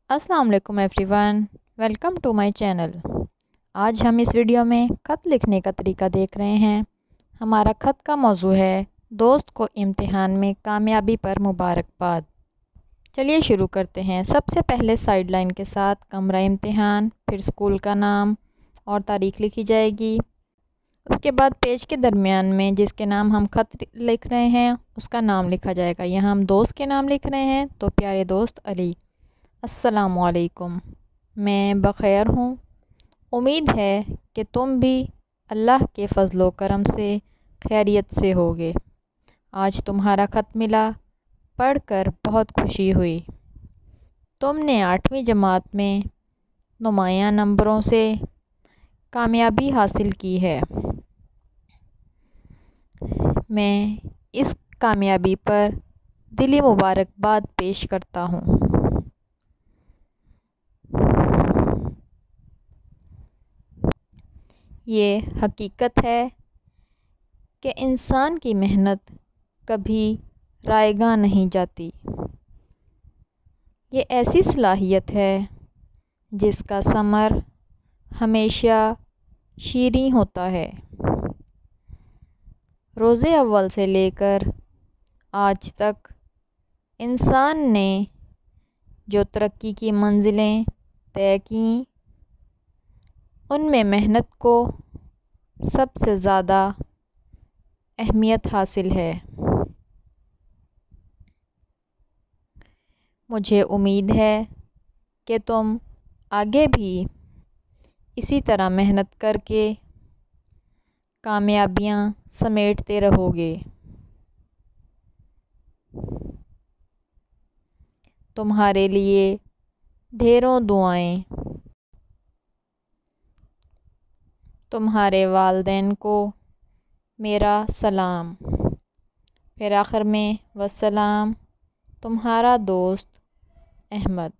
अस्सलाम वालेकुम everyone, welcome to my channel. आज हम इस वीडियो में ख़त लिखने का तरीका देख रहे हैं। हमारा ख़त का मौजू है दोस्त को इम्तिहान में कामयाबी पर मुबारकबाद। चलिए शुरू करते हैं। सबसे पहले साइड लाइन के साथ कमरा इम्तिहान, फिर स्कूल का नाम और तारीख़ लिखी जाएगी। उसके बाद पेज के दरमियान में जिसके नाम हम ख़त लिख रहे हैं उसका नाम लिखा जाएगा। यहाँ हम दोस्त के नाम लिख रहे हैं तो प्यारे दोस्त अली। अस्सलामुअलैकुम, मैं बख़ैर हूँ। उम्मीद है कि तुम भी अल्लाह के फ़ज़्ल करम से खैरियत से होगे। आज तुम्हारा ख़त मिला, पढ़कर बहुत खुशी हुई। तुमने 8वीं जमात में नुमायाँ नंबरों से कामयाबी हासिल की है। मैं इस कामयाबी पर दिली मुबारकबाद पेश करता हूँ। ये हकीकत है कि इंसान की मेहनत कभी रायगा नहीं जाती। ये ऐसी सलाहियत है जिसका समर हमेशा शीरीं होता है। रोज़े अव्वल से लेकर आज तक इंसान ने जो तरक्की की मंजिलें तय की, उनमें मेहनत को सबसे ज़्यादा अहमियत हासिल है। मुझे उम्मीद है कि तुम आगे भी इसी तरह मेहनत करके कामयाबियाँ समेटते रहोगे। तुम्हारे लिए ढेरों दुआएं। तुम्हारे वालिदैन को मेरा सलाम। फिर आखिर में वस्सलाम, तुम्हारा दोस्त अहमद।